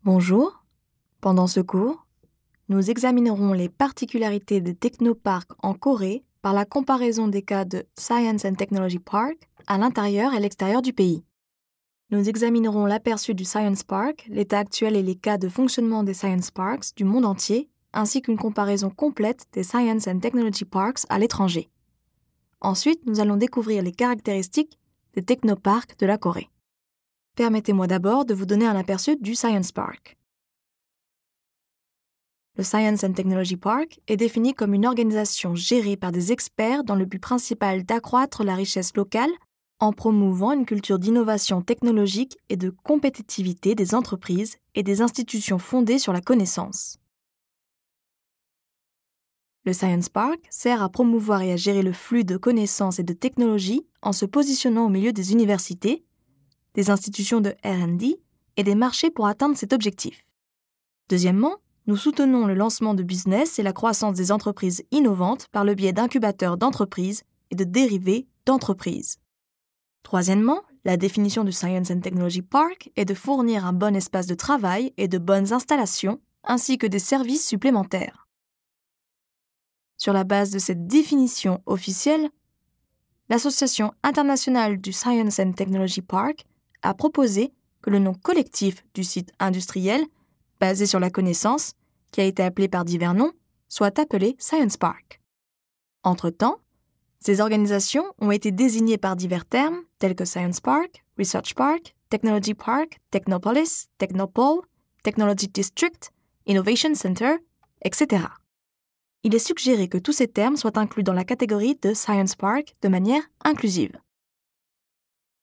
Bonjour, pendant ce cours, nous examinerons les particularités des technoparcs en Corée par la comparaison des cas de Science and Technology Park à l'intérieur et l'extérieur du pays. Nous examinerons l'aperçu du Science Park, l'état actuel et les cas de fonctionnement des Science Parks du monde entier, ainsi qu'une comparaison complète des Science and Technology Parks à l'étranger. Ensuite, nous allons découvrir les caractéristiques des technoparcs de la Corée. Permettez-moi d'abord de vous donner un aperçu du Science Park. Le Science and Technology Park est défini comme une organisation gérée par des experts dans le but principal d'accroître la richesse locale en promouvant une culture d'innovation technologique et de compétitivité des entreprises et des institutions fondées sur la connaissance. Le Science Park sert à promouvoir et à gérer le flux de connaissances et de technologies en se positionnant au milieu des universités, des institutions de R&D et des marchés pour atteindre cet objectif. Deuxièmement, nous soutenons le lancement de business et la croissance des entreprises innovantes par le biais d'incubateurs d'entreprises et de dérivés d'entreprises. Troisièmement, la définition du Science and Technology Park est de fournir un bon espace de travail et de bonnes installations, ainsi que des services supplémentaires. Sur la base de cette définition officielle, l'Association internationale du Science and Technology Park a proposé que le nom collectif du site industriel, basé sur la connaissance, qui a été appelé par divers noms, soit appelé Science Park. Entre-temps, ces organisations ont été désignées par divers termes tels que Science Park, Research Park, Technology Park, Technopolis, Technopole, Technology District, Innovation Center, etc. Il est suggéré que tous ces termes soient inclus dans la catégorie de Science Park de manière inclusive.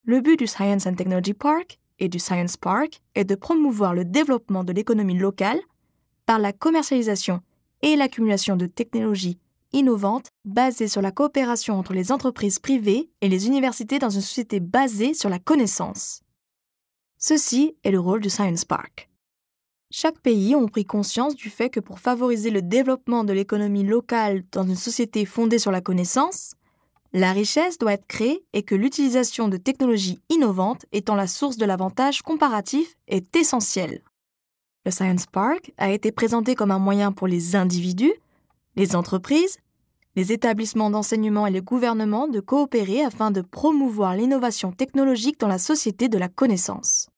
Le but du Science and Technology Park et du Science Park est de promouvoir le développement de l'économie locale par la commercialisation et l'accumulation de technologies innovantes basées sur la coopération entre les entreprises privées et les universités dans une société basée sur la connaissance. Ceci est le rôle du Science Park. Chaque pays a pris conscience du fait que pour favoriser le développement de l'économie locale dans une société fondée sur la connaissance, la richesse doit être créée et que l'utilisation de technologies innovantes étant la source de l'avantage comparatif est essentielle. Le Science Park a été présenté comme un moyen pour les individus, les entreprises, les établissements d'enseignement et les gouvernements de coopérer afin de promouvoir l'innovation technologique dans la société de la connaissance.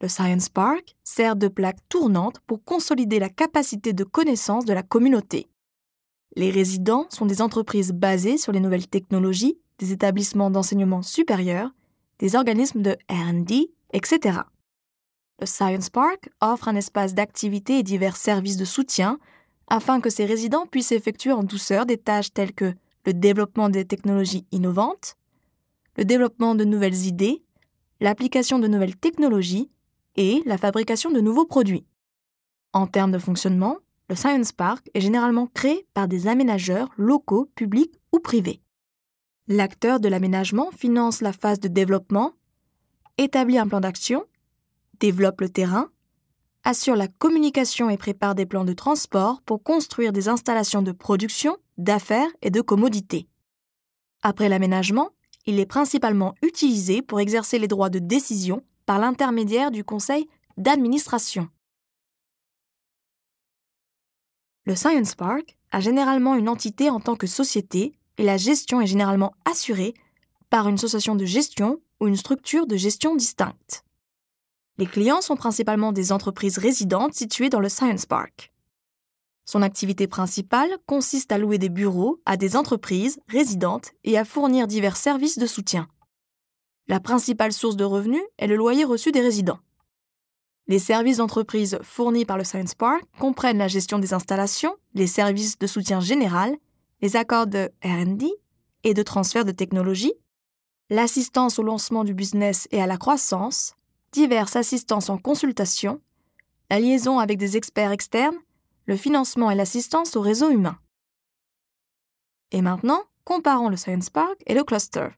Le Science Park sert de plaque tournante pour consolider la capacité de connaissance de la communauté. Les résidents sont des entreprises basées sur les nouvelles technologies, des établissements d'enseignement supérieur, des organismes de R&D, etc. Le Science Park offre un espace d'activité et divers services de soutien afin que ces résidents puissent effectuer en douceur des tâches telles que le développement des technologies innovantes, le développement de nouvelles idées, l'application de nouvelles technologies et la fabrication de nouveaux produits. En termes de fonctionnement, le Science Park est généralement créé par des aménageurs locaux, publics ou privés. L'acteur de l'aménagement finance la phase de développement, établit un plan d'action, développe le terrain, assure la communication et prépare des plans de transport pour construire des installations de production, d'affaires et de commodités. Après l'aménagement, il est principalement utilisé pour exercer les droits de décision par l'intermédiaire du conseil d'administration. Le Science Park a généralement une entité en tant que société et la gestion est généralement assurée par une association de gestion ou une structure de gestion distincte. Les clients sont principalement des entreprises résidentes situées dans le Science Park. Son activité principale consiste à louer des bureaux à des entreprises résidentes et à fournir divers services de soutien. La principale source de revenus est le loyer reçu des résidents. Les services d'entreprise fournis par le Science Park comprennent la gestion des installations, les services de soutien général, les accords de R&D et de transfert de technologie, l'assistance au lancement du business et à la croissance, diverses assistances en consultation, la liaison avec des experts externes, le financement et l'assistance au réseau humain. Et maintenant, comparons le Science Park et le cluster.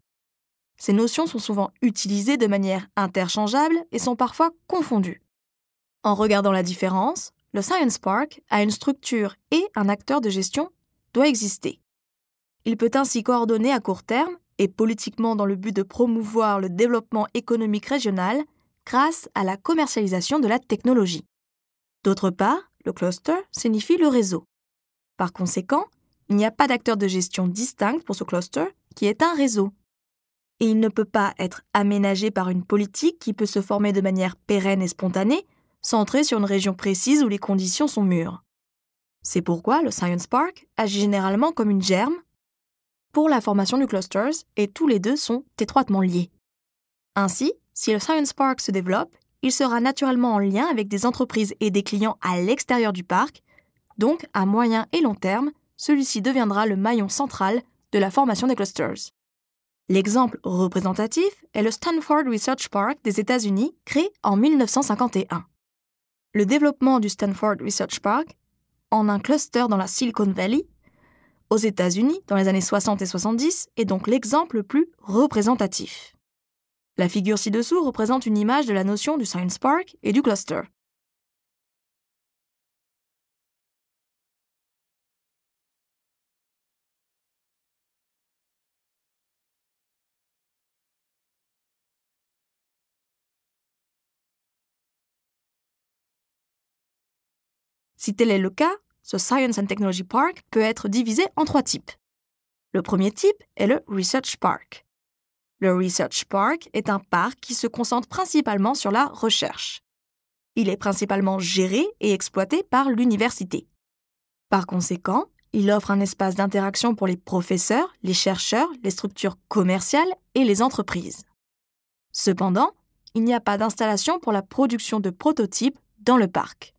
Ces notions sont souvent utilisées de manière interchangeable et sont parfois confondues. En regardant la différence, le Science Park a une structure et un acteur de gestion doit exister. Il peut ainsi coordonner à court terme et politiquement dans le but de promouvoir le développement économique régional grâce à la commercialisation de la technologie. D'autre part, le cluster signifie le réseau. Par conséquent, il n'y a pas d'acteur de gestion distinct pour ce cluster qui est un réseau. Et il ne peut pas être aménagé par une politique qui peut se former de manière pérenne et spontanée, centrée sur une région précise où les conditions sont mûres. C'est pourquoi le Science Park agit généralement comme une germe pour la formation du clusters et tous les deux sont étroitement liés. Ainsi, si le Science Park se développe, il sera naturellement en lien avec des entreprises et des clients à l'extérieur du parc, donc à moyen et long terme, celui-ci deviendra le maillon central de la formation des clusters. L'exemple représentatif est le Stanford Research Park des États-Unis, créé en 1951. Le développement du Stanford Research Park en un cluster dans la Silicon Valley, aux États-Unis dans les années 60 et 70, est donc l'exemple le plus représentatif. La figure ci-dessous représente une image de la notion du Science Park et du cluster. Si tel est le cas, ce Science and Technology Park peut être divisé en 3 types. Le premier type est le Research Park. Le Research Park est un parc qui se concentre principalement sur la recherche. Il est principalement géré et exploité par l'université. Par conséquent, il offre un espace d'interaction pour les professeurs, les chercheurs, les structures commerciales et les entreprises. Cependant, il n'y a pas d'installation pour la production de prototypes dans le parc.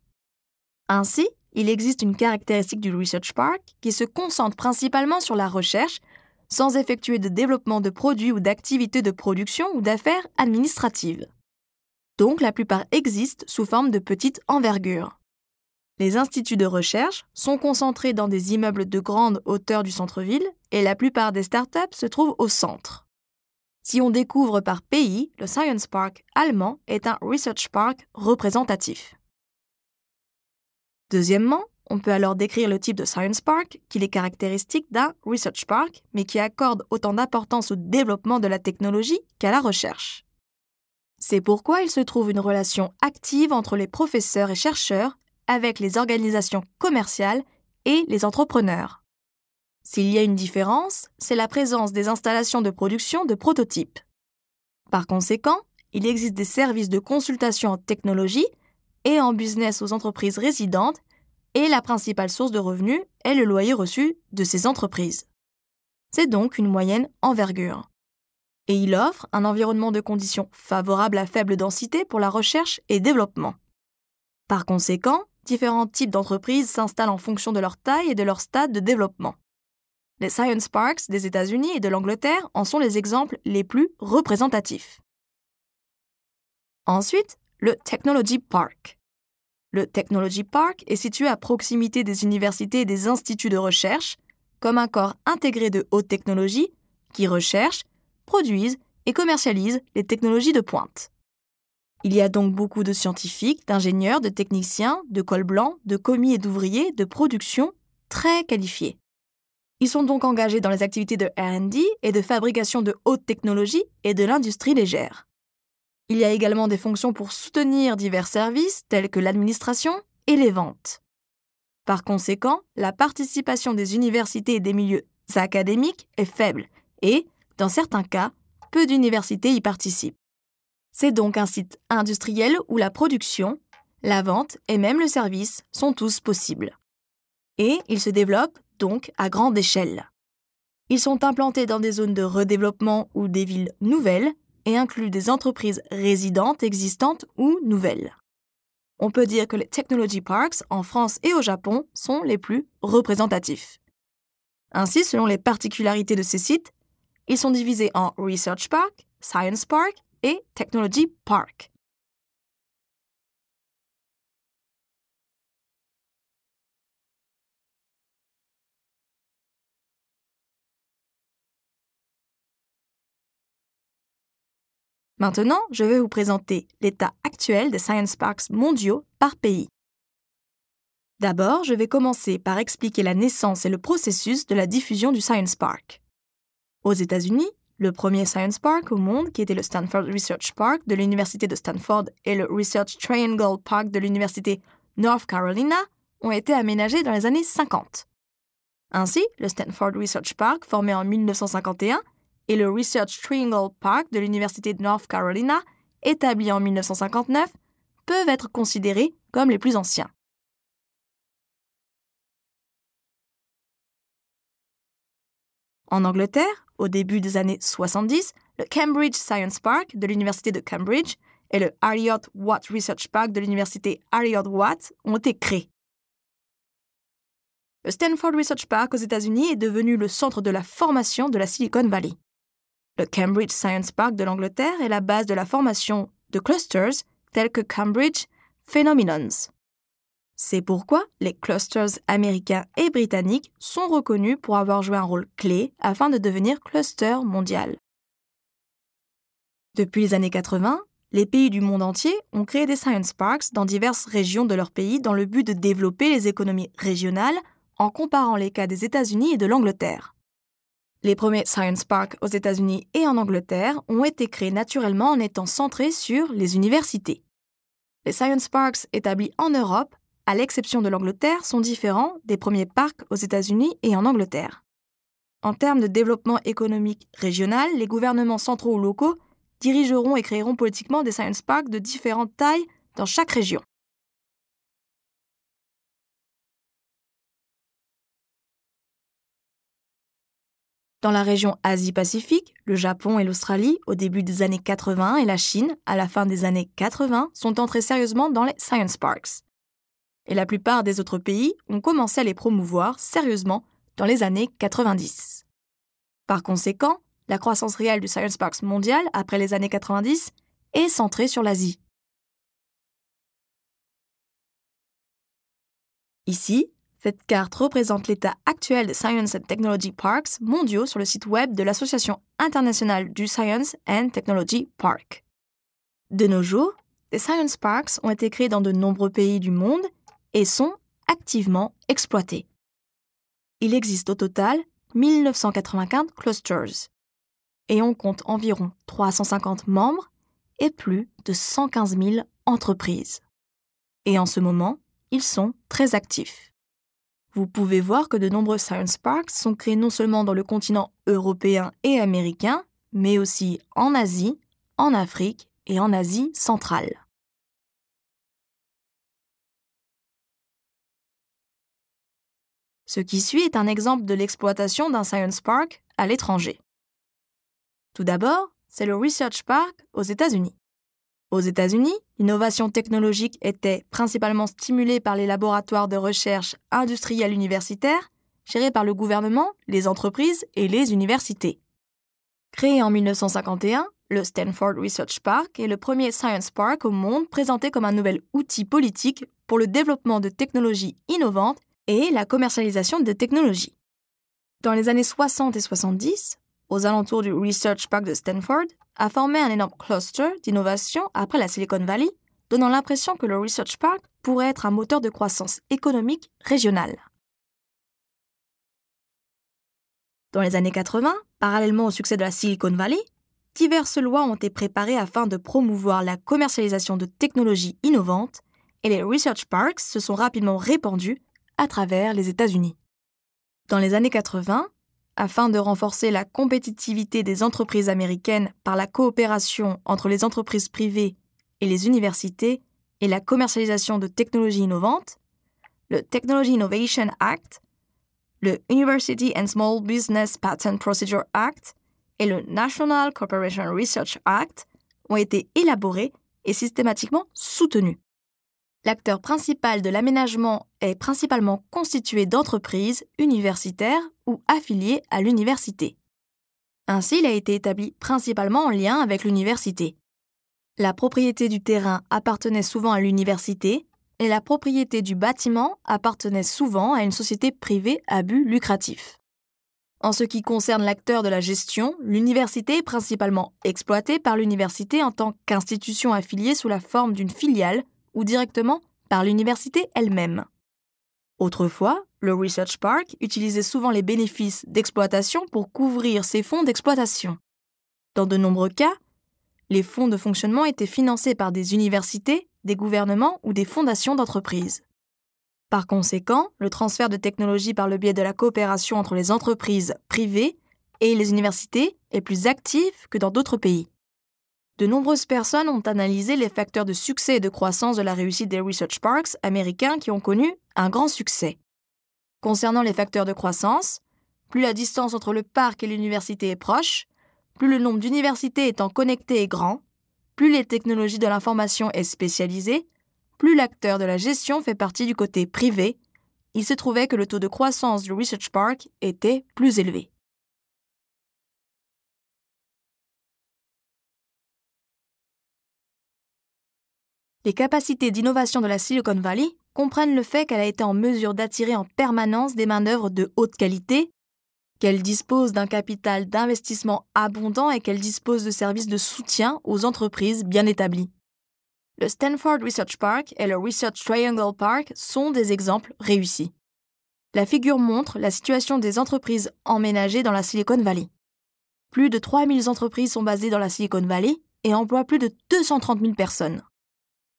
Ainsi, il existe une caractéristique du Research Park qui se concentre principalement sur la recherche, sans effectuer de développement de produits ou d'activités de production ou d'affaires administratives. Donc, la plupart existent sous forme de petite envergure. Les instituts de recherche sont concentrés dans des immeubles de grande hauteur du centre-ville et la plupart des startups se trouvent au centre. Si on découvre par pays, le Science Park allemand est un Research Park représentatif. Deuxièmement, on peut alors décrire le type de Science Park qui est caractéristique d'un Research Park, mais qui accorde autant d'importance au développement de la technologie qu'à la recherche. C'est pourquoi il se trouve une relation active entre les professeurs et chercheurs avec les organisations commerciales et les entrepreneurs. S'il y a une différence, c'est la présence des installations de production de prototypes. Par conséquent, il existe des services de consultation en technologie et en business aux entreprises résidentes, et la principale source de revenus est le loyer reçu de ces entreprises. C'est donc une moyenne envergure. Et il offre un environnement de conditions favorable à faible densité pour la recherche et développement. Par conséquent, différents types d'entreprises s'installent en fonction de leur taille et de leur stade de développement. Les Science Parks des États-Unis et de l'Angleterre en sont les exemples les plus représentatifs. Ensuite, le Technology Park. Le Technology Park est situé à proximité des universités et des instituts de recherche, comme un corps intégré de haute technologie qui recherche, produisent et commercialisent les technologies de pointe. Il y a donc beaucoup de scientifiques, d'ingénieurs, de techniciens, de cols blancs, de commis et d'ouvriers de production très qualifiés. Ils sont donc engagés dans les activités de R&D et de fabrication de haute technologie et de l'industrie légère. Il y a également des fonctions pour soutenir divers services tels que l'administration et les ventes. Par conséquent, la participation des universités et des milieux académiques est faible et, dans certains cas, peu d'universités y participent. C'est donc un site industriel où la production, la vente et même le service sont tous possibles. Et ils se développent donc à grande échelle. Ils sont implantés dans des zones de redéveloppement ou des villes nouvelles et incluent des entreprises résidentes existantes ou nouvelles. On peut dire que les Technology Parks en France et au Japon sont les plus représentatifs. Ainsi, selon les particularités de ces sites, ils sont divisés en Research Park, Science Park et Technology Park. Maintenant, je vais vous présenter l'état actuel des Science Parks mondiaux par pays. D'abord, je vais commencer par expliquer la naissance et le processus de la diffusion du Science Park. Aux États-Unis, le premier Science Park au monde, qui était le Stanford Research Park de l'Université de Stanford et le Research Triangle Park de l'Université North Carolina ont été aménagés dans les années 50. Ainsi, le Stanford Research Park, formé en 1951, et le Research Triangle Park de l'Université de North Carolina, établi en 1959, peuvent être considérés comme les plus anciens. En Angleterre, au début des années 70, le Cambridge Science Park de l'Université de Cambridge et le Heriot-Watt Research Park de l'Université Heriot-Watt ont été créés. Le Stanford Research Park aux États-Unis est devenu le centre de la formation de la Silicon Valley. Le Cambridge Science Park de l'Angleterre est la base de la formation de clusters tels que Cambridge Phenomenons. C'est pourquoi les clusters américains et britanniques sont reconnus pour avoir joué un rôle clé afin de devenir cluster mondial. Depuis les années 80, les pays du monde entier ont créé des science parks dans diverses régions de leur pays dans le but de développer les économies régionales en comparant les cas des États-Unis et de l'Angleterre. Les premiers science parks aux États-Unis et en Angleterre ont été créés naturellement en étant centrés sur les universités. Les science parks établis en Europe, à l'exception de l'Angleterre, sont différents des premiers parcs aux États-Unis et en Angleterre. En termes de développement économique régional, les gouvernements centraux ou locaux dirigeront et créeront politiquement des science parks de différentes tailles dans chaque région. Dans la région Asie-Pacifique, le Japon et l'Australie, au début des années 80, et la Chine, à la fin des années 80, sont entrés sérieusement dans les science parks. Et la plupart des autres pays ont commencé à les promouvoir sérieusement dans les années 90. Par conséquent, la croissance réelle du science parks mondial après les années 90 est centrée sur l'Asie. Ici, cette carte représente l'état actuel des Science and Technology Parks mondiaux sur le site web de l'Association internationale du Science and Technology Park. De nos jours, des Science Parks ont été créés dans de nombreux pays du monde et sont activement exploités. Il existe au total 1995 clusters et on compte environ 350 membres et plus de 115 000 entreprises. Et en ce moment, ils sont très actifs. Vous pouvez voir que de nombreux science parks sont créés non seulement dans le continent européen et américain, mais aussi en Asie, en Afrique et en Asie centrale. Ce qui suit est un exemple de l'exploitation d'un science park à l'étranger. Tout d'abord, c'est le Research Park aux États-Unis. Aux États-Unis, l'innovation technologique était principalement stimulée par les laboratoires de recherche industriels universitaires, gérés par le gouvernement, les entreprises et les universités. Créé en 1951, le Stanford Research Park est le premier science park au monde présenté comme un nouvel outil politique pour le développement de technologies innovantes et la commercialisation des technologies. Dans les années 60 et 70, aux alentours du Research Park de Stanford, a formé un énorme cluster d'innovation après la Silicon Valley, donnant l'impression que le Research Park pourrait être un moteur de croissance économique régionale. Dans les années 80, parallèlement au succès de la Silicon Valley, diverses lois ont été préparées afin de promouvoir la commercialisation de technologies innovantes et les Research Parks se sont rapidement répandus à travers les États-Unis. Dans les années 80, afin de renforcer la compétitivité des entreprises américaines par la coopération entre les entreprises privées et les universités et la commercialisation de technologies innovantes, le Technology Innovation Act, le University and Small Business Patent Procedure Act et le National Corporation Research Act ont été élaborés et systématiquement soutenus. L'acteur principal de l'aménagement est principalement constitué d'entreprises universitaires ou affiliées à l'université. Ainsi, il a été établi principalement en lien avec l'université. La propriété du terrain appartenait souvent à l'université et la propriété du bâtiment appartenait souvent à une société privée à but lucratif. En ce qui concerne l'acteur de la gestion, l'université est principalement exploitée par l'université en tant qu'institution affiliée sous la forme d'une filiale ou directement par l'université elle-même. Autrefois, le Research Park utilisait souvent les bénéfices d'exploitation pour couvrir ses fonds d'exploitation. Dans de nombreux cas, les fonds de fonctionnement étaient financés par des universités, des gouvernements ou des fondations d'entreprises. Par conséquent, le transfert de technologies par le biais de la coopération entre les entreprises privées et les universités est plus actif que dans d'autres pays. De nombreuses personnes ont analysé les facteurs de succès et de croissance de la réussite des research parks américains qui ont connu un grand succès. Concernant les facteurs de croissance, plus la distance entre le parc et l'université est proche, plus le nombre d'universités étant connectées est grand, plus les technologies de l'information est spécialisée, plus l'acteur de la gestion fait partie du côté privé, il se trouvait que le taux de croissance du research park était plus élevé. Les capacités d'innovation de la Silicon Valley comprennent le fait qu'elle a été en mesure d'attirer en permanence des main-d'œuvre de haute qualité, qu'elle dispose d'un capital d'investissement abondant et qu'elle dispose de services de soutien aux entreprises bien établies. Le Stanford Research Park et le Research Triangle Park sont des exemples réussis. La figure montre la situation des entreprises emménagées dans la Silicon Valley. Plus de 3000 entreprises sont basées dans la Silicon Valley et emploient plus de 230 000 personnes.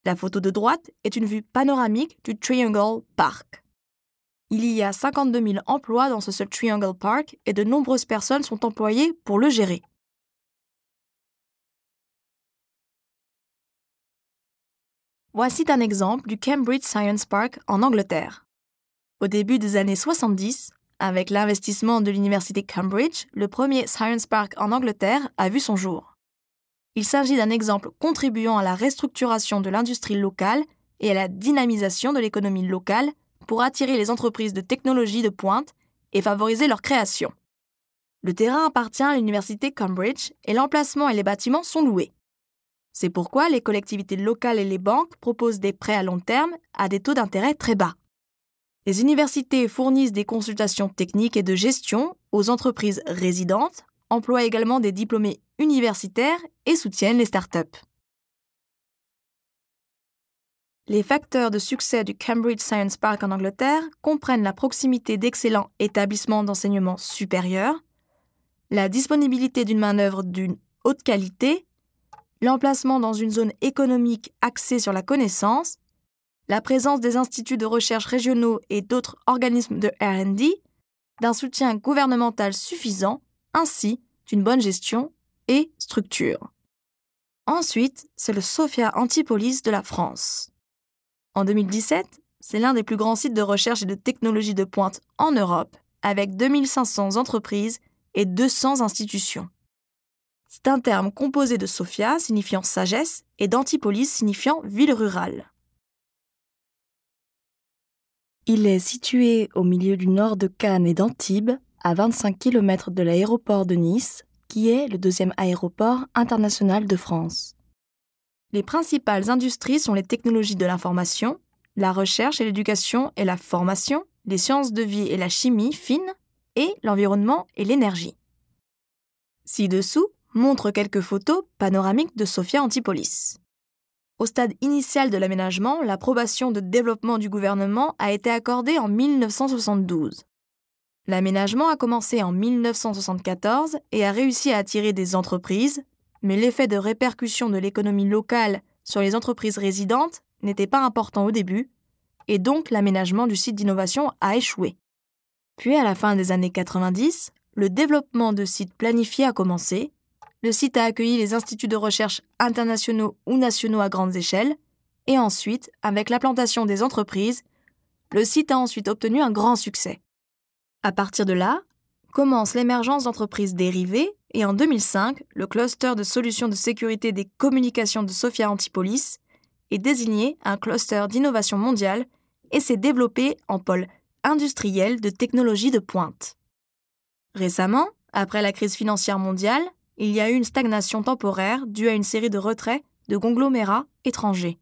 La photo de droite est une vue panoramique du Triangle Park. Il y a 52 000 emplois dans ce seul Triangle Park et de nombreuses personnes sont employées pour le gérer. Voici un exemple du Cambridge Science Park en Angleterre. Au début des années 70, avec l'investissement de l'université Cambridge, le premier Science Park en Angleterre a vu son jour. Il s'agit d'un exemple contribuant à la restructuration de l'industrie locale et à la dynamisation de l'économie locale pour attirer les entreprises de technologie de pointe et favoriser leur création. Le terrain appartient à l'université Cambridge et l'emplacement et les bâtiments sont loués. C'est pourquoi les collectivités locales et les banques proposent des prêts à long terme à des taux d'intérêt très bas. Les universités fournissent des consultations techniques et de gestion aux entreprises résidentes, emploient également des diplômés universitaires et soutiennent les startups. Les facteurs de succès du Cambridge Science Park en Angleterre comprennent la proximité d'excellents établissements d'enseignement supérieur, la disponibilité d'une main-d'œuvre d'une haute qualité, l'emplacement dans une zone économique axée sur la connaissance, la présence des instituts de recherche régionaux et d'autres organismes de R&D, d'un soutien gouvernemental suffisant, ainsi d'une bonne gestion et structure. Ensuite, c'est le Sophia Antipolis de la France. En 2017, c'est l'un des plus grands sites de recherche et de technologie de pointe en Europe, avec 2500 entreprises et 200 institutions. C'est un terme composé de Sophia signifiant sagesse et d'Antipolis signifiant ville rurale. Il est situé au milieu du nord de Cannes et d'Antibes, à 25 km de l'aéroport de Nice, qui est le deuxième aéroport international de France. Les principales industries sont les technologies de l'information, la recherche et l'éducation et la formation, les sciences de vie et la chimie fine, et l'environnement et l'énergie. Ci-dessous montre quelques photos panoramiques de Sophia Antipolis. Au stade initial de l'aménagement, l'approbation de développement du gouvernement a été accordée en 1972. L'aménagement a commencé en 1974 et a réussi à attirer des entreprises, mais l'effet de répercussion de l'économie locale sur les entreprises résidentes n'était pas important au début, et donc l'aménagement du site d'innovation a échoué. Puis à la fin des années 90, le développement de sites planifiés a commencé, le site a accueilli les instituts de recherche internationaux ou nationaux à grande échelle, et ensuite, avec l'implantation des entreprises, le site a ensuite obtenu un grand succès. À partir de là, commence l'émergence d'entreprises dérivées et en 2005, le cluster de solutions de sécurité des communications de Sophia Antipolis est désigné un cluster d'innovation mondiale et s'est développé en pôle industriel de technologie de pointe. Récemment, après la crise financière mondiale, il y a eu une stagnation temporaire due à une série de retraits de conglomérats étrangers.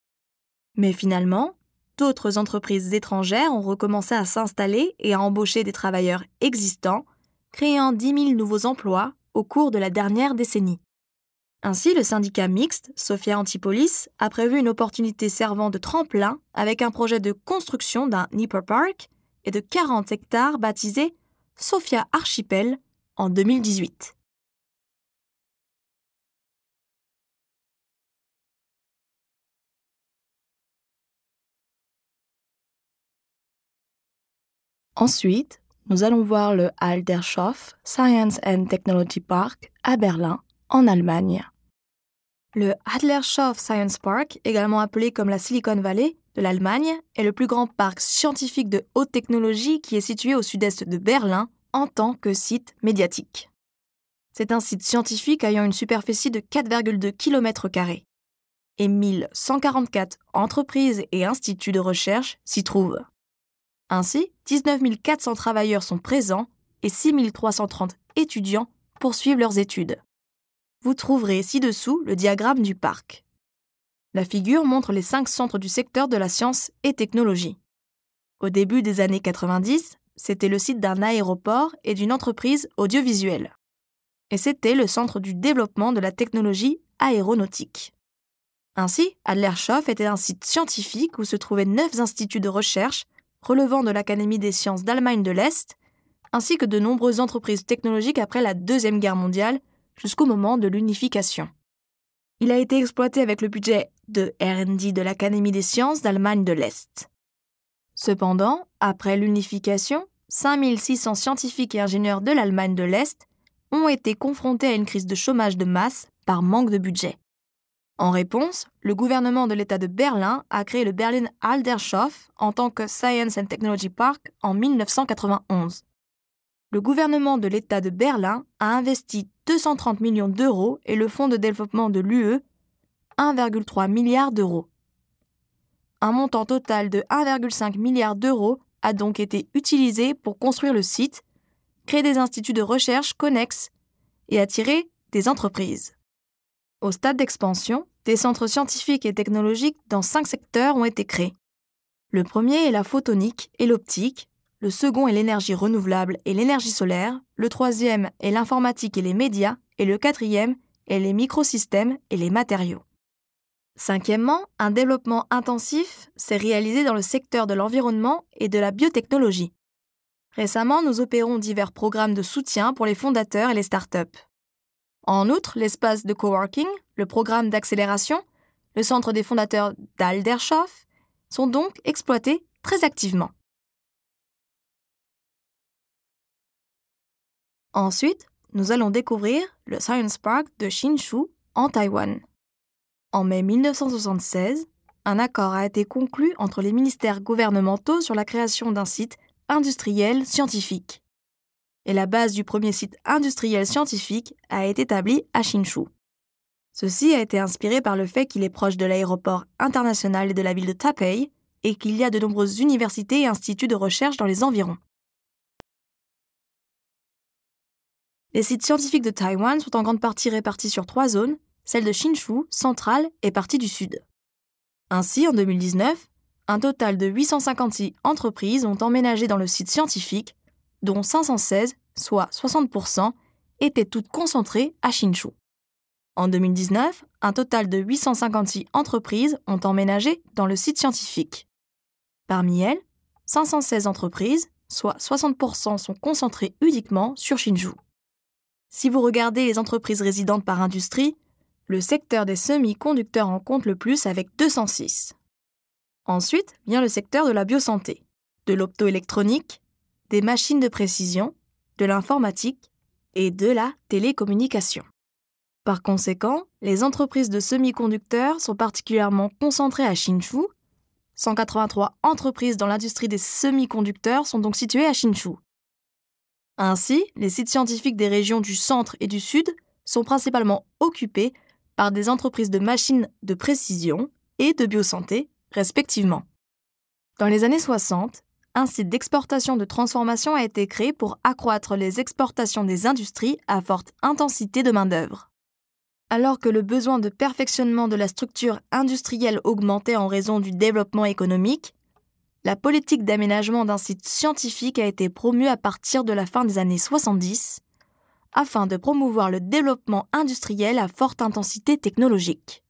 Mais finalement, d'autres entreprises étrangères ont recommencé à s'installer et à embaucher des travailleurs existants, créant 10 000 nouveaux emplois au cours de la dernière décennie. Ainsi, le syndicat mixte, Sophia Antipolis, a prévu une opportunité servant de tremplin avec un projet de construction d'un Nipper Park et de 40 hectares baptisé Sophia Archipel en 2018. Ensuite, nous allons voir le Aldershof Science and Technology Park à Berlin, en Allemagne. Le Adlershof Science Park, également appelé comme la Silicon Valley de l'Allemagne, est le plus grand parc scientifique de haute technologie qui est situé au sud-est de Berlin en tant que site médiatique. C'est un site scientifique ayant une superficie de 4,2 km² et 1144 entreprises et instituts de recherche s'y trouvent. Ainsi, 19 400 travailleurs sont présents et 6 330 étudiants poursuivent leurs études. Vous trouverez ci-dessous le diagramme du parc. La figure montre les 5 centres du secteur de la science et technologie. Au début des années 90, c'était le site d'un aéroport et d'une entreprise audiovisuelle. Et c'était le centre du développement de la technologie aéronautique. Ainsi, Adlershof était un site scientifique où se trouvaient 9 instituts de recherche relevant de l'Académie des sciences d'Allemagne de l'Est, ainsi que de nombreuses entreprises technologiques après la Deuxième Guerre mondiale jusqu'au moment de l'unification. Il a été exploité avec le budget de R&D de l'Académie des sciences d'Allemagne de l'Est. Cependant, après l'unification, 5600 scientifiques et ingénieurs de l'Allemagne de l'Est ont été confrontés à une crise de chômage de masse par manque de budget. En réponse, le gouvernement de l'État de Berlin a créé le Berlin Aldershof en tant que Science and Technology Park en 1991. Le gouvernement de l'État de Berlin a investi 230 millions d'euros et le fonds de développement de l'UE 1,3 milliard d'euros. Un montant total de 1,5 milliard d'euros a donc été utilisé pour construire le site, créer des instituts de recherche connexes et attirer des entreprises. Au stade d'expansion, des centres scientifiques et technologiques dans 5 secteurs ont été créés. Le premier est la photonique et l'optique, le second est l'énergie renouvelable et l'énergie solaire, le troisième est l'informatique et les médias, et le quatrième est les microsystèmes et les matériaux. Cinquièmement, un développement intensif s'est réalisé dans le secteur de l'environnement et de la biotechnologie. Récemment, nous opérons divers programmes de soutien pour les fondateurs et les startups. En outre, l'espace de coworking, le programme d'accélération, le centre des fondateurs d'Aldershof sont donc exploités très activement. Ensuite, nous allons découvrir le Science Park de Hsinchu en Taïwan. En mai 1976, un accord a été conclu entre les ministères gouvernementaux sur la création d'un site industriel scientifique. Et la base du premier site industriel scientifique a été établie à Hsinchu. Ceci a été inspiré par le fait qu'il est proche de l'aéroport international et de la ville de Taipei et qu'il y a de nombreuses universités et instituts de recherche dans les environs. Les sites scientifiques de Taïwan sont en grande partie répartis sur 3 zones, celle de Hsinchu, centrale et partie du sud. Ainsi, en 2019, un total de 856 entreprises ont emménagé dans le site scientifique, dont 516, soit 60%, étaient toutes concentrées à Hsinchu. En 2019, un total de 856 entreprises ont emménagé dans le site scientifique. Parmi elles, 516 entreprises, soit 60%, sont concentrées uniquement sur Hsinchu. Si vous regardez les entreprises résidentes par industrie, le secteur des semi-conducteurs en compte le plus avec 206. Ensuite vient le secteur de la biosanté, de l'optoélectronique, des machines de précision, de l'informatique et de la télécommunication. Par conséquent, les entreprises de semi-conducteurs sont particulièrement concentrées à Hsinchu. 183 entreprises dans l'industrie des semi-conducteurs sont donc situées à Hsinchu. Ainsi, les sites scientifiques des régions du centre et du sud sont principalement occupés par des entreprises de machines de précision et de biosanté, respectivement. Dans les années 60, un site d'exportation de transformation a été créé pour accroître les exportations des industries à forte intensité de main-d'œuvre. Alors que le besoin de perfectionnement de la structure industrielle augmentait en raison du développement économique, la politique d'aménagement d'un site scientifique a été promue à partir de la fin des années 70, afin de promouvoir le développement industriel à forte intensité technologique.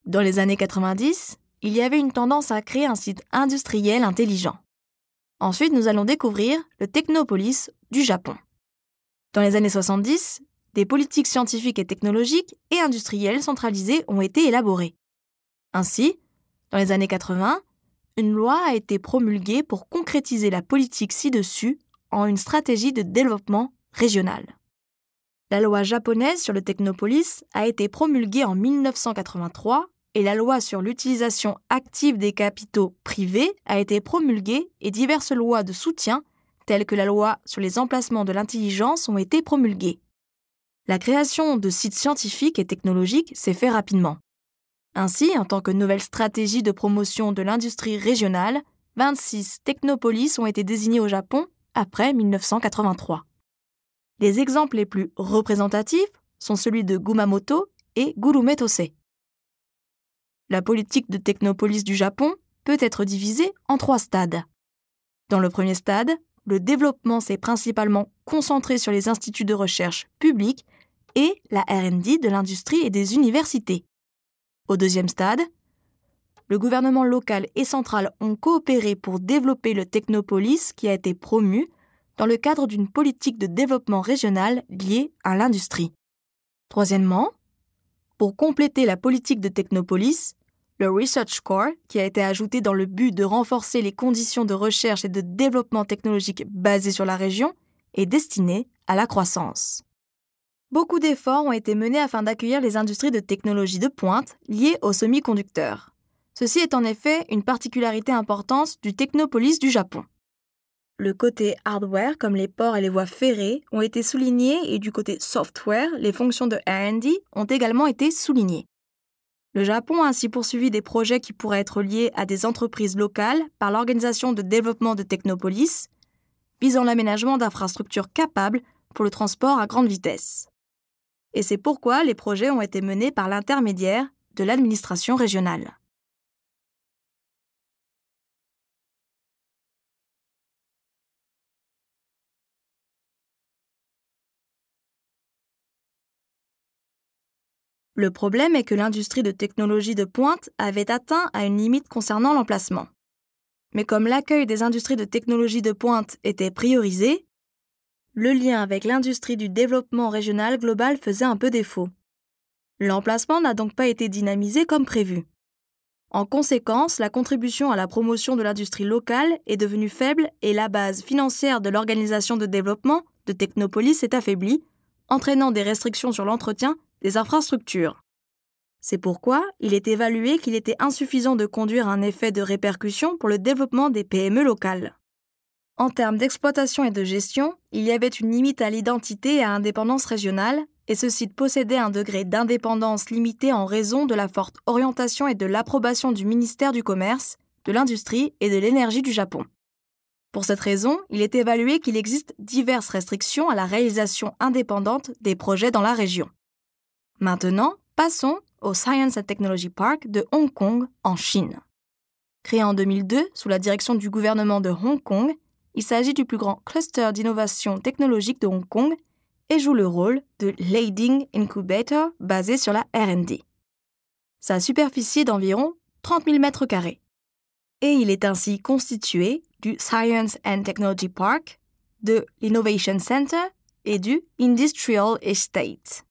Dans les années 90, il y avait une tendance à créer un site industriel intelligent. Ensuite, nous allons découvrir le Technopolis du Japon. Dans les années 70, des politiques scientifiques et technologiques et industrielles centralisées ont été élaborées. Ainsi, dans les années 80, une loi a été promulguée pour concrétiser la politique ci-dessus en une stratégie de développement régional. La loi japonaise sur le Technopolis a été promulguée en 1983 et la loi sur l'utilisation active des capitaux privés a été promulguée et diverses lois de soutien, telles que la loi sur les emplacements de l'intelligence, ont été promulguées. La création de sites scientifiques et technologiques s'est fait rapidement. Ainsi, en tant que nouvelle stratégie de promotion de l'industrie régionale, 26 technopolis ont été désignés au Japon après 1983. Les exemples les plus représentatifs sont celui de Kumamoto et Gurumetose. La politique de technopolis du Japon peut être divisée en 3 stades. Dans le premier stade, le développement s'est principalement concentré sur les instituts de recherche publics et la R&D de l'industrie et des universités. Au deuxième stade, le gouvernement local et central ont coopéré pour développer le technopolis qui a été promu dans le cadre d'une politique de développement régional liée à l'industrie. Troisièmement, pour compléter la politique de technopolis, le Research Corps, qui a été ajouté dans le but de renforcer les conditions de recherche et de développement technologique basées sur la région, est destiné à la croissance. Beaucoup d'efforts ont été menés afin d'accueillir les industries de technologie de pointe liées aux semi-conducteurs. Ceci est en effet une particularité importante du technopolis du Japon. Le côté hardware, comme les ports et les voies ferrées, ont été soulignés et du côté software, les fonctions de R&D ont également été soulignées. Le Japon a ainsi poursuivi des projets qui pourraient être liés à des entreprises locales par l'organisation de développement de technopolis, visant l'aménagement d'infrastructures capables pour le transport à grande vitesse. Et c'est pourquoi les projets ont été menés par l'intermédiaire de l'administration régionale. Le problème est que l'industrie de technologie de pointe avait atteint à une limite concernant l'emplacement. Mais comme l'accueil des industries de technologie de pointe était priorisé, le lien avec l'industrie du développement régional global faisait un peu défaut. L'emplacement n'a donc pas été dynamisé comme prévu. En conséquence, la contribution à la promotion de l'industrie locale est devenue faible et la base financière de l'organisation de développement de Technopolis s'est affaiblie, entraînant des restrictions sur l'entretien des infrastructures. C'est pourquoi il est évalué qu'il était insuffisant de conduire un effet de répercussion pour le développement des PME locales. En termes d'exploitation et de gestion, il y avait une limite à l'identité et à l'indépendance régionale, et ce site possédait un degré d'indépendance limité en raison de la forte orientation et de l'approbation du ministère du Commerce, de l'Industrie et de l'Énergie du Japon. Pour cette raison, il est évalué qu'il existe diverses restrictions à la réalisation indépendante des projets dans la région. Maintenant, passons au Science and Technology Park de Hong Kong, en Chine. Créé en 2002 sous la direction du gouvernement de Hong Kong, il s'agit du plus grand cluster d'innovation technologique de Hong Kong et joue le rôle de leading incubator basé sur la R&D. Sa superficie est d'environ 30 000 m². Et il est ainsi constitué du Science and Technology Park, de l'Innovation Center et du Industrial Estate.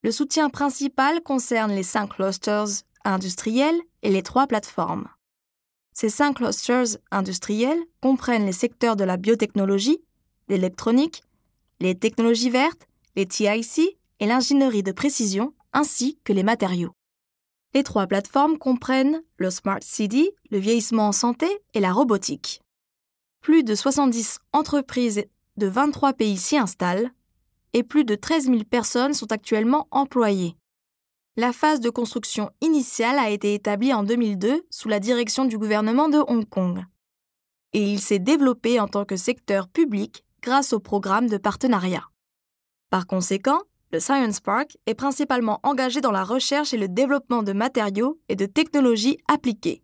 Le soutien principal concerne les 5 clusters industriels et les 3 plateformes. Ces 5 clusters industriels comprennent les secteurs de la biotechnologie, l'électronique, les technologies vertes, les TIC et l'ingénierie de précision, ainsi que les matériaux. Les 3 plateformes comprennent le Smart City, le vieillissement en santé et la robotique. Plus de 70 entreprises de 23 pays s'y installent et plus de 13 000 personnes sont actuellement employées. La phase de construction initiale a été établie en 2002 sous la direction du gouvernement de Hong Kong. Et il s'est développé en tant que secteur public grâce au programme de partenariat. Par conséquent, le Science Park est principalement engagé dans la recherche et le développement de matériaux et de technologies appliquées.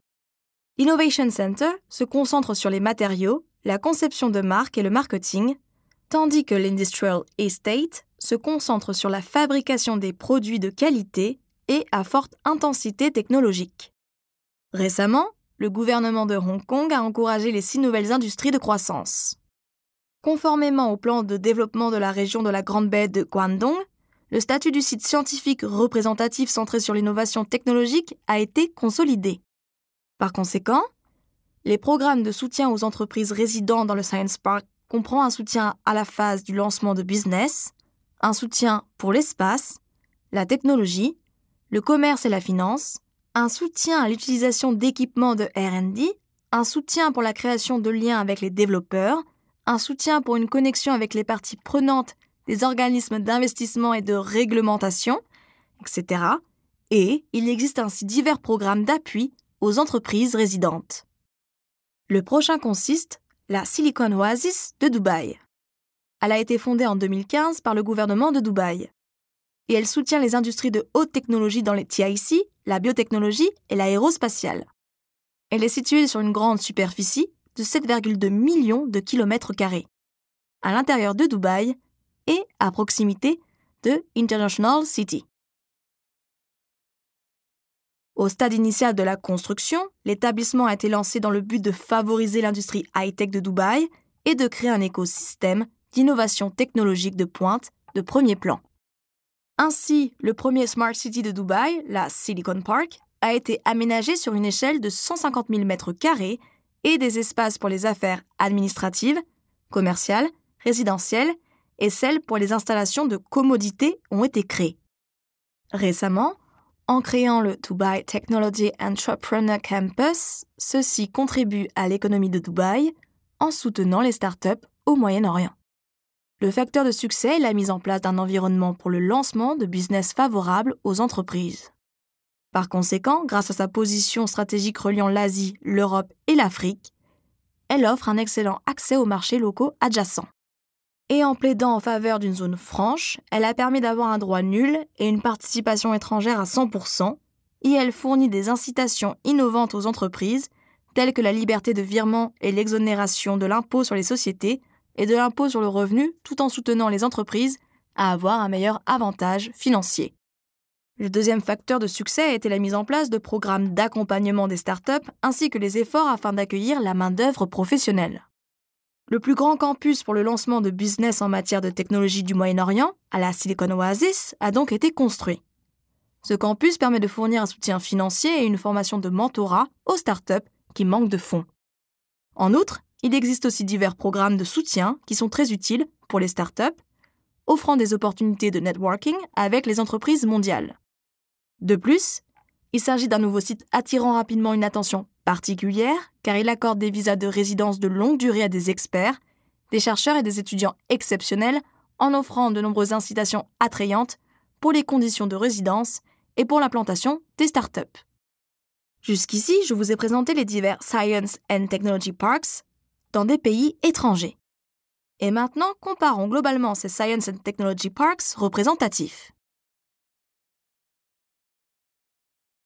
L'Innovation Center se concentre sur les matériaux, la conception de marques et le marketing, tandis que l'Industrial Estate se concentre sur la fabrication des produits de qualité et à forte intensité technologique. Récemment, le gouvernement de Hong Kong a encouragé les 6 nouvelles industries de croissance. Conformément au plan de développement de la région de la Grande Baie de Guangdong, le statut du site scientifique représentatif centré sur l'innovation technologique a été consolidé. Par conséquent, Les programmes de soutien aux entreprises résidant dans le Science Park comprend un soutien à la phase du lancement de business, un soutien pour l'espace, la technologie, le commerce et la finance, un soutien à l'utilisation d'équipements de R&D, un soutien pour la création de liens avec les développeurs, un soutien pour une connexion avec les parties prenantes des organismes d'investissement et de réglementation, etc. Et il existe ainsi divers programmes d'appui aux entreprises résidentes. Le prochain consiste la Silicon Oasis de Dubaï. Elle a été fondée en 2015 par le gouvernement de Dubaï. Et elle soutient les industries de haute technologie dans les TIC, la biotechnologie et l'aérospatiale. Elle est située sur une grande superficie de 7,2 millions de kilomètres carrés, à l'intérieur de Dubaï et à proximité de International City. Au stade initial de la construction, l'établissement a été lancé dans le but de favoriser l'industrie high-tech de Dubaï et de créer un écosystème d'innovation technologique de pointe de premier plan. Ainsi, le premier Smart City de Dubaï, la Silicon Park, a été aménagé sur une échelle de 150 000 m² et des espaces pour les affaires administratives, commerciales, résidentielles et celles pour les installations de commodités ont été créées. Récemment, en créant le Dubai Technology Entrepreneur Campus, ceci contribue à l'économie de Dubaï en soutenant les startups au Moyen-Orient. Le facteur de succès est la mise en place d'un environnement pour le lancement de business favorables aux entreprises. Par conséquent, grâce à sa position stratégique reliant l'Asie, l'Europe et l'Afrique, elle offre un excellent accès aux marchés locaux adjacents. Et en plaidant en faveur d'une zone franche, elle a permis d'avoir un droit nul et une participation étrangère à 100%, et elle fournit des incitations innovantes aux entreprises, telles que la liberté de virement et l'exonération de l'impôt sur les sociétés et de l'impôt sur le revenu, tout en soutenant les entreprises à avoir un meilleur avantage financier. Le deuxième facteur de succès a été la mise en place de programmes d'accompagnement des startups ainsi que les efforts afin d'accueillir la main-d'œuvre professionnelle. Le plus grand campus pour le lancement de business en matière de technologie du Moyen-Orient, à la Silicon Oasis, a donc été construit. Ce campus permet de fournir un soutien financier et une formation de mentorat aux startups qui manquent de fonds. En outre, il existe aussi divers programmes de soutien qui sont très utiles pour les startups, offrant des opportunités de networking avec les entreprises mondiales. De plus, il s'agit d'un nouveau site attirant rapidement une attention particulière car il accorde des visas de résidence de longue durée à des experts, des chercheurs et des étudiants exceptionnels en offrant de nombreuses incitations attrayantes pour les conditions de résidence et pour l'implantation des startups. Jusqu'ici, je vous ai présenté les divers Science and Technology Parks dans des pays étrangers. Et maintenant, comparons globalement ces Science and Technology Parks représentatifs.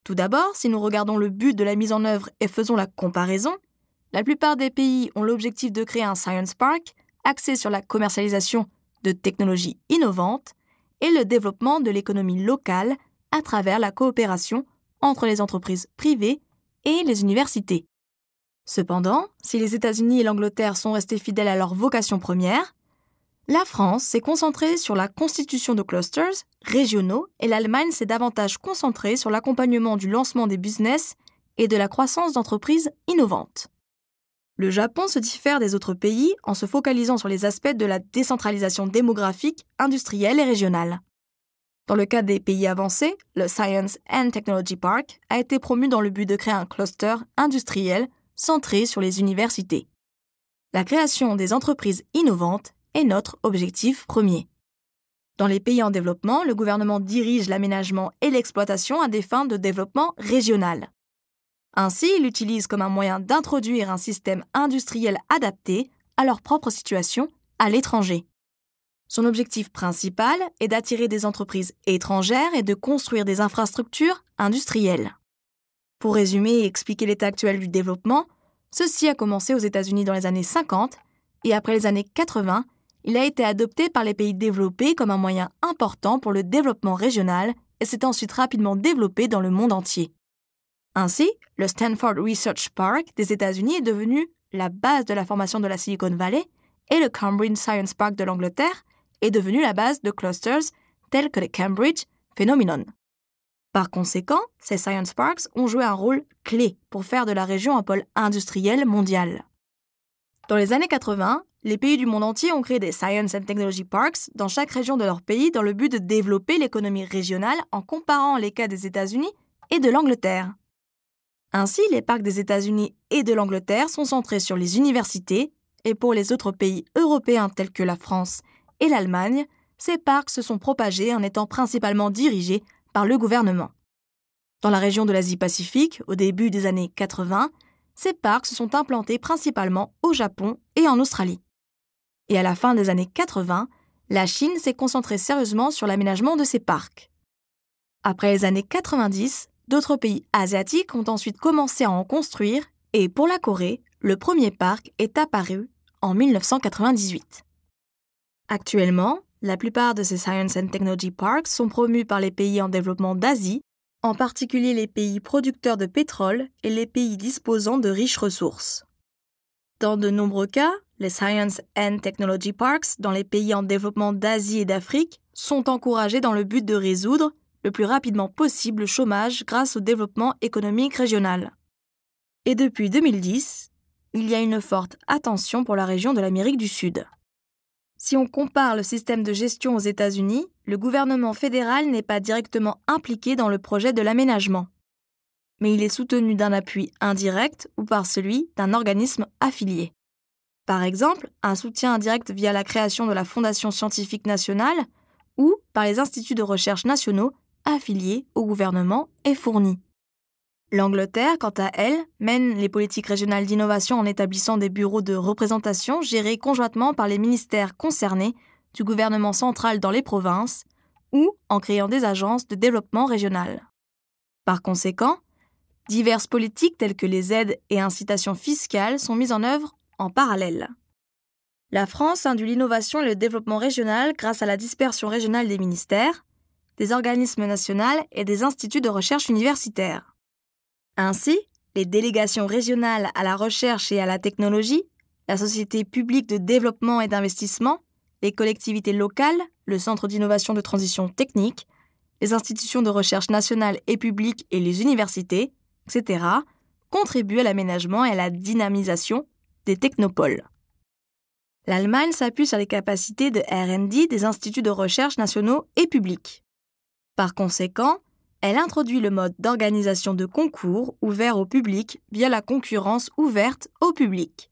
Tout d'abord, si nous regardons le but de la mise en œuvre et faisons la comparaison, la plupart des pays ont l'objectif de créer un Science Park axé sur la commercialisation de technologies innovantes et le développement de l'économie locale à travers la coopération entre les entreprises privées et les universités. Cependant, si les États-Unis et l'Angleterre sont restés fidèles à leur vocation première, la France s'est concentrée sur la constitution de clusters régionaux et l'Allemagne s'est davantage concentrée sur l'accompagnement du lancement des business et de la croissance d'entreprises innovantes. Le Japon se diffère des autres pays en se focalisant sur les aspects de la décentralisation démographique, industrielle et régionale. Dans le cas des pays avancés, le Science and Technology Park a été promu dans le but de créer un cluster industriel centré sur les universités. La création des entreprises innovantes est notre objectif premier. Dans les pays en développement, le gouvernement dirige l'aménagement et l'exploitation à des fins de développement régional. Ainsi, il utilise comme un moyen d'introduire un système industriel adapté à leur propre situation à l'étranger. Son objectif principal est d'attirer des entreprises étrangères et de construire des infrastructures industrielles. Pour résumer et expliquer l'état actuel du développement, ceci a commencé aux États-Unis dans les années 50 et après les années 80, il a été adopté par les pays développés comme un moyen important pour le développement régional et s'est ensuite rapidement développé dans le monde entier. Ainsi, le Stanford Research Park des États-Unis est devenu la base de la formation de la Silicon Valley et le Cambridge Science Park de l'Angleterre est devenu la base de clusters tels que le Cambridge Phenomenon. Par conséquent, ces Science Parks ont joué un rôle clé pour faire de la région un pôle industriel mondial. Dans les années 80, les pays du monde entier ont créé des Science and Technology Parks dans chaque région de leur pays dans le but de développer l'économie régionale en comparant les cas des États-Unis et de l'Angleterre. Ainsi, les parcs des États-Unis et de l'Angleterre sont centrés sur les universités, et pour les autres pays européens tels que la France et l'Allemagne, ces parcs se sont propagés en étant principalement dirigés par le gouvernement. Dans la région de l'Asie-Pacifique, au début des années 80, ces parcs se sont implantés principalement au Japon et en Australie. Et à la fin des années 80, la Chine s'est concentrée sérieusement sur l'aménagement de ces parcs. Après les années 90, d'autres pays asiatiques ont ensuite commencé à en construire et pour la Corée, le premier parc est apparu en 1998. Actuellement, la plupart de ces Science and Technology Parks sont promus par les pays en développement d'Asie, en particulier les pays producteurs de pétrole et les pays disposant de riches ressources. Dans de nombreux cas, les Science and Technology Parks dans les pays en développement d'Asie et d'Afrique sont encouragés dans le but de résoudre le plus rapidement possible le chômage grâce au développement économique régional. Et depuis 2010, il y a une forte attention pour la région de l'Amérique du Sud. Si on compare le système de gestion aux États-Unis, le gouvernement fédéral n'est pas directement impliqué dans le projet de l'aménagement. Mais il est soutenu d'un appui indirect ou par celui d'un organisme affilié. Par exemple, un soutien indirect via la création de la Fondation scientifique nationale ou par les instituts de recherche nationaux affiliés au gouvernement est fourni. L'Angleterre, quant à elle, mène les politiques régionales d'innovation en établissant des bureaux de représentation gérés conjointement par les ministères concernés du gouvernement central dans les provinces ou en créant des agences de développement régional. Par conséquent, diverses politiques telles que les aides et incitations fiscales sont mises en œuvre en parallèle. La France induit l'innovation et le développement régional grâce à la dispersion régionale des ministères, des organismes nationaux et des instituts de recherche universitaires. Ainsi, les délégations régionales à la recherche et à la technologie, la Société publique de développement et d'investissement, les collectivités locales, le Centre d'innovation de transition technique, les institutions de recherche nationales et publiques et les universités, etc., contribuent à l'aménagement et à la dynamisation des technopoles. L'Allemagne s'appuie sur les capacités de R&D des instituts de recherche nationaux et publics. Par conséquent, elle introduit le mode d'organisation de concours ouvert au public via la concurrence ouverte au public.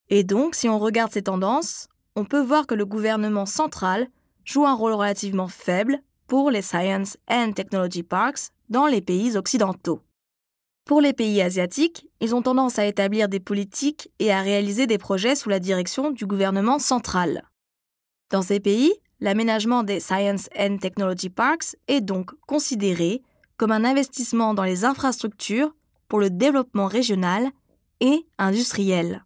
Et donc, si on regarde ces tendances, on peut voir que le gouvernement central joue un rôle relativement faible pour les Science and Technology Parks dans les pays occidentaux. Pour les pays asiatiques, ils ont tendance à établir des politiques et à réaliser des projets sous la direction du gouvernement central. Dans ces pays, l'aménagement des Science and Technology Parks est donc considéré comme un investissement dans les infrastructures pour le développement régional et industriel.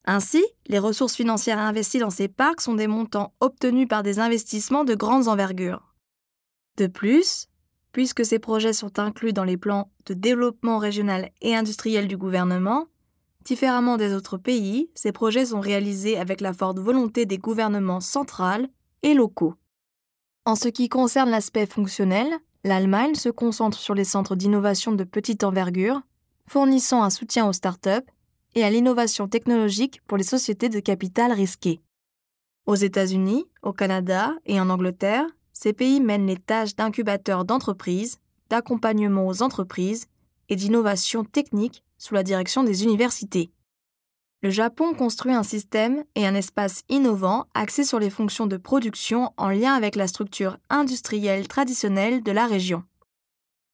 Ainsi, les ressources financières investies dans ces parcs sont des montants obtenus par des investissements de grandes envergures. De plus, puisque ces projets sont inclus dans les plans de développement régional et industriel du gouvernement, différemment des autres pays, ces projets sont réalisés avec la forte volonté des gouvernements centraux et locaux. En ce qui concerne l'aspect fonctionnel, l'Allemagne se concentre sur les centres d'innovation de petite envergure, fournissant un soutien aux startups et à l'innovation technologique pour les sociétés de capital risqué. Aux États-Unis, au Canada et en Angleterre, ces pays mènent les tâches d'incubateurs d'entreprises, d'accompagnement aux entreprises et d'innovation technique sous la direction des universités. Le Japon construit un système et un espace innovant axé sur les fonctions de production en lien avec la structure industrielle traditionnelle de la région.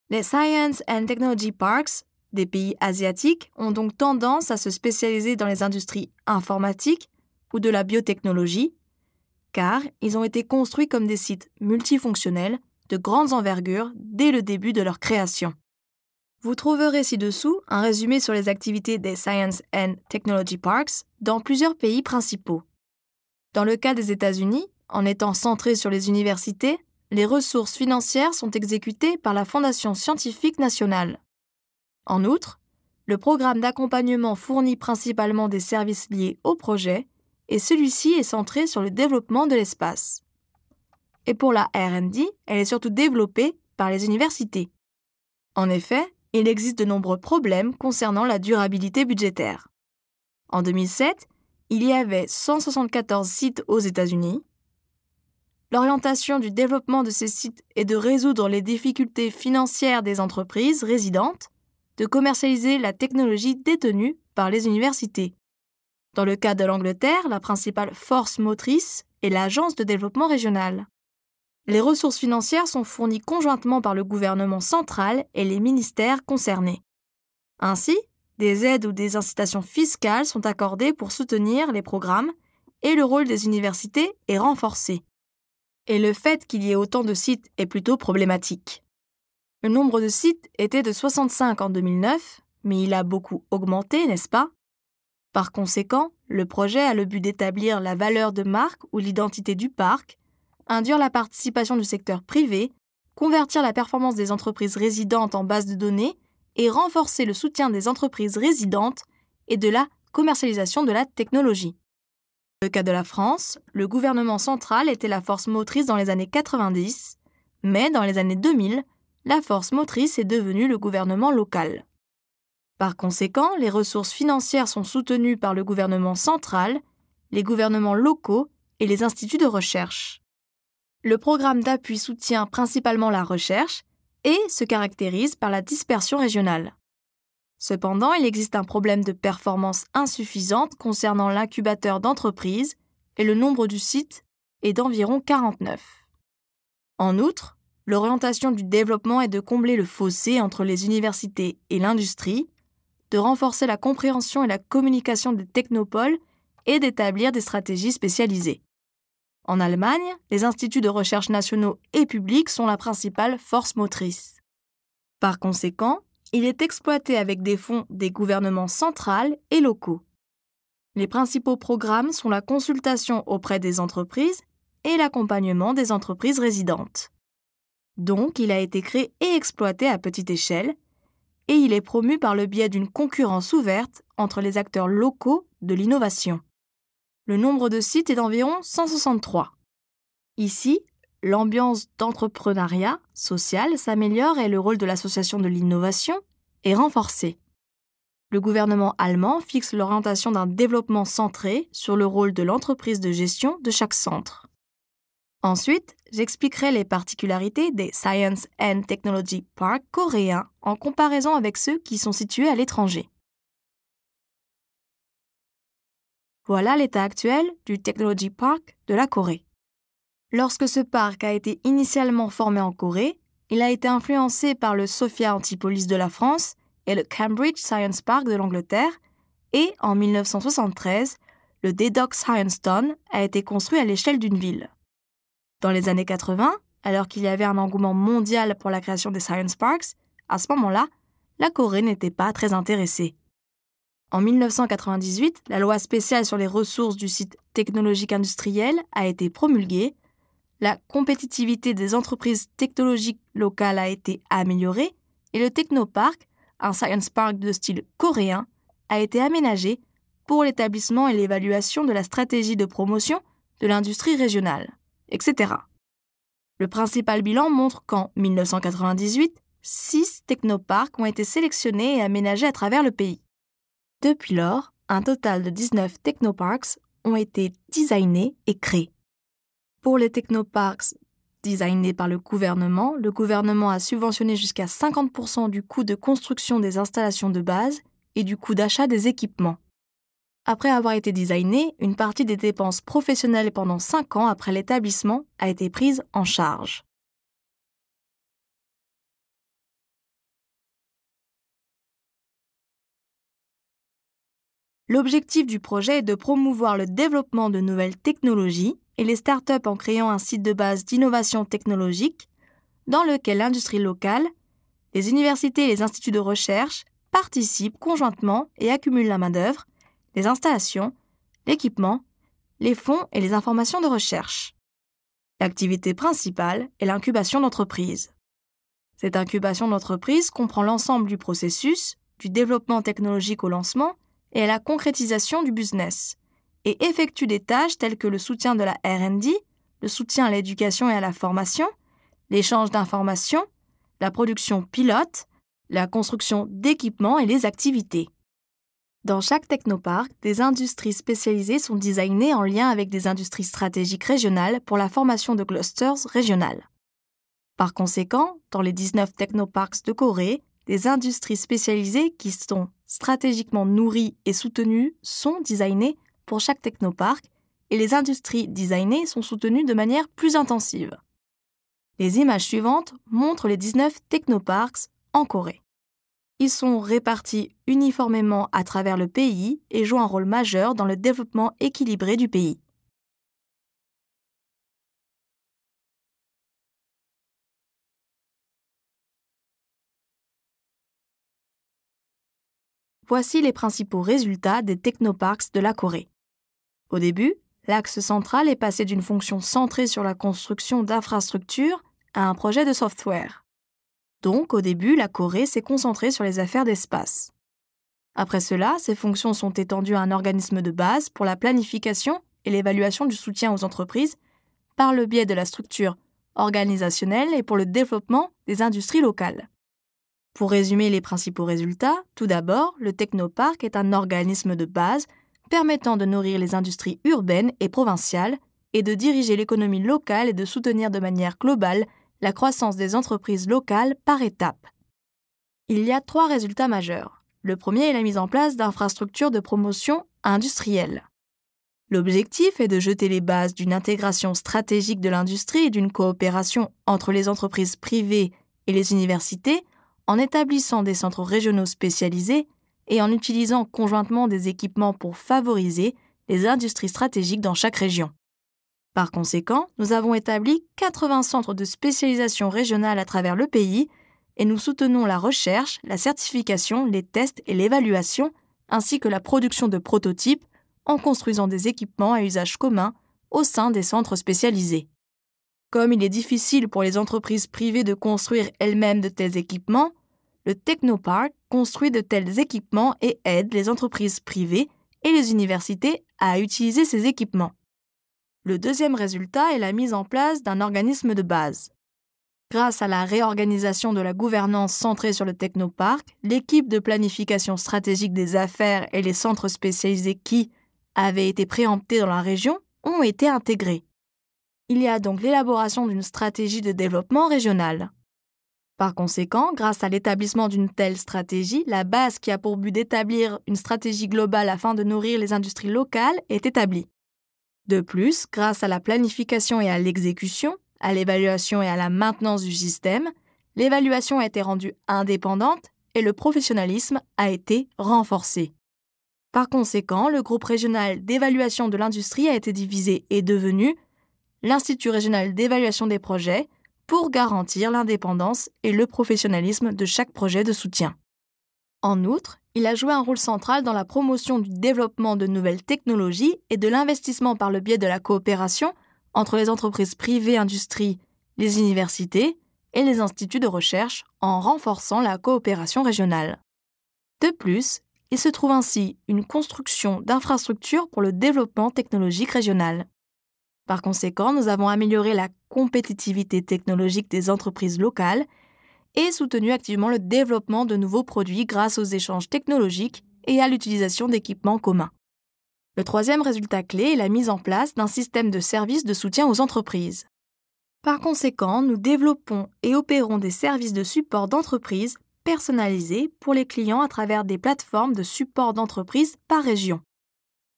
Les Science and Technology Parks des pays asiatiques ont donc tendance à se spécialiser dans les industries informatiques ou de la biotechnologie, car ils ont été construits comme des sites multifonctionnels de grandes envergures dès le début de leur création. Vous trouverez ci-dessous un résumé sur les activités des Science and Technology Parks dans plusieurs pays principaux. Dans le cas des États-Unis, en étant centrés sur les universités, les ressources financières sont exécutées par la Fondation scientifique nationale. En outre, le programme d'accompagnement fournit principalement des services liés au projet et celui-ci est centré sur le développement de l'espace. Et pour la R&D, elle est surtout développée par les universités. En effet, il existe de nombreux problèmes concernant la durabilité budgétaire. En 2007, il y avait 174 sites aux États-Unis. L'orientation du développement de ces sites est de résoudre les difficultés financières des entreprises résidentes, de commercialiser la technologie détenue par les universités. Dans le cas de l'Angleterre, la principale force motrice est l'Agence de développement régional. Les ressources financières sont fournies conjointement par le gouvernement central et les ministères concernés. Ainsi, des aides ou des incitations fiscales sont accordées pour soutenir les programmes et le rôle des universités est renforcé. Et le fait qu'il y ait autant de sites est plutôt problématique. Le nombre de sites était de 65 en 2009, mais il a beaucoup augmenté, n'est-ce pas? Par conséquent, le projet a le but d'établir la valeur de marque ou l'identité du parc, induire la participation du secteur privé, convertir la performance des entreprises résidentes en base de données et renforcer le soutien des entreprises résidentes et de la commercialisation de la technologie. Dans le cas de la France, le gouvernement central était la force motrice dans les années 90, mais dans les années 2000, la force motrice est devenue le gouvernement local. Par conséquent, les ressources financières sont soutenues par le gouvernement central, les gouvernements locaux et les instituts de recherche. Le programme d'appui soutient principalement la recherche et se caractérise par la dispersion régionale. Cependant, il existe un problème de performance insuffisante concernant l'incubateur d'entreprises et le nombre du site est d'environ 49. En outre, l'orientation du développement est de combler le fossé entre les universités et l'industrie, de renforcer la compréhension et la communication des technopoles et d'établir des stratégies spécialisées. En Allemagne, les instituts de recherche nationaux et publics sont la principale force motrice. Par conséquent, il est exploité avec des fonds des gouvernements centraux et locaux. Les principaux programmes sont la consultation auprès des entreprises et l'accompagnement des entreprises résidentes. Donc, il a été créé et exploité à petite échelle, et il est promu par le biais d'une concurrence ouverte entre les acteurs locaux de l'innovation. Le nombre de sites est d'environ 163. Ici, l'ambiance d'entrepreneuriat social s'améliore et le rôle de l'association de l'innovation est renforcé. Le gouvernement allemand fixe l'orientation d'un développement centré sur le rôle de l'entreprise de gestion de chaque centre. Ensuite, j'expliquerai les particularités des Science and Technology Parks coréens en comparaison avec ceux qui sont situés à l'étranger. Voilà l'état actuel du Technology Park de la Corée. Lorsque ce parc a été initialement formé en Corée, il a été influencé par le Sophia Antipolis de la France et le Cambridge Science Park de l'Angleterre, et en 1973, le Dedok Science Town a été construit à l'échelle d'une ville. Dans les années 80, alors qu'il y avait un engouement mondial pour la création des Science Parks, à ce moment-là, la Corée n'était pas très intéressée. En 1998, la loi spéciale sur les ressources du site technologique industriel a été promulguée, la compétitivité des entreprises technologiques locales a été améliorée et le Technopark, un science park de style coréen, a été aménagé pour l'établissement et l'évaluation de la stratégie de promotion de l'industrie régionale, etc. Le principal bilan montre qu'en 1998, 6 technoparks ont été sélectionnés et aménagés à travers le pays. Depuis lors, un total de 19 technoparks ont été designés et créés. Pour les technoparks designés par le gouvernement a subventionné jusqu'à 50% du coût de construction des installations de base et du coût d'achat des équipements. Après avoir été designé, une partie des dépenses professionnelles pendant 5 ans après l'établissement a été prise en charge. L'objectif du projet est de promouvoir le développement de nouvelles technologies et les startups en créant un site de base d'innovation technologique dans lequel l'industrie locale, les universités et les instituts de recherche participent conjointement et accumulent la main-d'œuvre, les installations, l'équipement, les fonds et les informations de recherche. L'activité principale est l'incubation d'entreprises. Cette incubation d'entreprise comprend l'ensemble du processus, du développement technologique au lancement et à la concrétisation du business, et effectue des tâches telles que le soutien de la R&D, le soutien à l'éducation et à la formation, l'échange d'informations, la production pilote, la construction d'équipements et les activités. Dans chaque technoparc, des industries spécialisées sont designées en lien avec des industries stratégiques régionales pour la formation de clusters régionales. Par conséquent, dans les 19 technoparks de Corée, des industries spécialisées qui sont stratégiquement nourries et soutenues sont designées pour chaque technoparc et les industries designées sont soutenues de manière plus intensive. Les images suivantes montrent les 19 technoparks en Corée. Ils sont répartis uniformément à travers le pays et jouent un rôle majeur dans le développement équilibré du pays. Voici les principaux résultats des technoparks de la Corée. Au début, l'axe central est passé d'une fonction centrée sur la construction d'infrastructures à un projet de software. Donc, au début, la Corée s'est concentrée sur les affaires d'espace. Après cela, ces fonctions sont étendues à un organisme de base pour la planification et l'évaluation du soutien aux entreprises par le biais de la structure organisationnelle et pour le développement des industries locales. Pour résumer les principaux résultats, tout d'abord, le Technopark est un organisme de base permettant de nourrir les industries urbaines et provinciales et de diriger l'économie locale et de soutenir de manière globale la croissance des entreprises locales par étapes. Il y a 3 résultats majeurs. Le premier est la mise en place d'infrastructures de promotion industrielle. L'objectif est de jeter les bases d'une intégration stratégique de l'industrie et d'une coopération entre les entreprises privées et les universités en établissant des centres régionaux spécialisés et en utilisant conjointement des équipements pour favoriser les industries stratégiques dans chaque région. Par conséquent, nous avons établi 80 centres de spécialisation régionale à travers le pays et nous soutenons la recherche, la certification, les tests et l'évaluation, ainsi que la production de prototypes en construisant des équipements à usage commun au sein des centres spécialisés. Comme il est difficile pour les entreprises privées de construire elles-mêmes de tels équipements, le Technopark construit de tels équipements et aide les entreprises privées et les universités à utiliser ces équipements. Le deuxième résultat est la mise en place d'un organisme de base. Grâce à la réorganisation de la gouvernance centrée sur le Technopark, l'équipe de planification stratégique des affaires et les centres spécialisés qui avaient été préemptés dans la région ont été intégrés. Il y a donc l'élaboration d'une stratégie de développement régional. Par conséquent, grâce à l'établissement d'une telle stratégie, la base qui a pour but d'établir une stratégie globale afin de nourrir les industries locales est établie. De plus, grâce à la planification et à l'exécution, à l'évaluation et à la maintenance du système, l'évaluation a été rendue indépendante et le professionnalisme a été renforcé. Par conséquent, le groupe régional d'évaluation de l'industrie a été divisé et devenu l'Institut régional d'évaluation des projets pour garantir l'indépendance et le professionnalisme de chaque projet de soutien. En outre, il a joué un rôle central dans la promotion du développement de nouvelles technologies et de l'investissement par le biais de la coopération entre les entreprises privées industries, les universités et les instituts de recherche en renforçant la coopération régionale. De plus, il se trouve ainsi une construction d'infrastructures pour le développement technologique régional. Par conséquent, nous avons amélioré la compétitivité technologique des entreprises locales et soutenu activement le développement de nouveaux produits grâce aux échanges technologiques et à l'utilisation d'équipements communs. Le troisième résultat clé est la mise en place d'un système de services de soutien aux entreprises. Par conséquent, nous développons et opérons des services de support d'entreprise personnalisés pour les clients à travers des plateformes de support d'entreprise par région.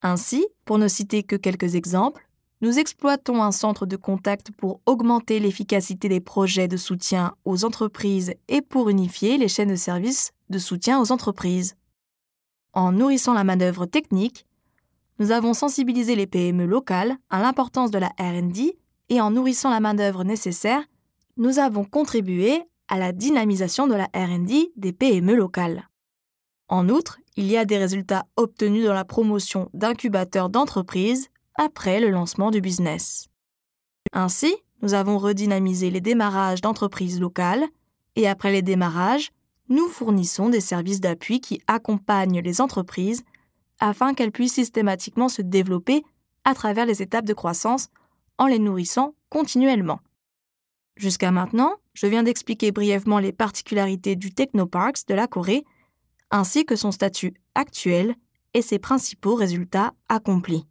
Ainsi, pour ne citer que quelques exemples, nous exploitons un centre de contact pour augmenter l'efficacité des projets de soutien aux entreprises et pour unifier les chaînes de services de soutien aux entreprises. En nourrissant la main-d'œuvre technique, nous avons sensibilisé les PME locales à l'importance de la R&D et en nourrissant la main-d'œuvre nécessaire, nous avons contribué à la dynamisation de la R&D des PME locales. En outre, il y a des résultats obtenus dans la promotion d'incubateurs d'entreprises après le lancement du business. Ainsi, nous avons redynamisé les démarrages d'entreprises locales et après les démarrages, nous fournissons des services d'appui qui accompagnent les entreprises afin qu'elles puissent systématiquement se développer à travers les étapes de croissance en les nourrissant continuellement. Jusqu'à maintenant, je viens d'expliquer brièvement les particularités du Technoparks de la Corée, ainsi que son statut actuel et ses principaux résultats accomplis.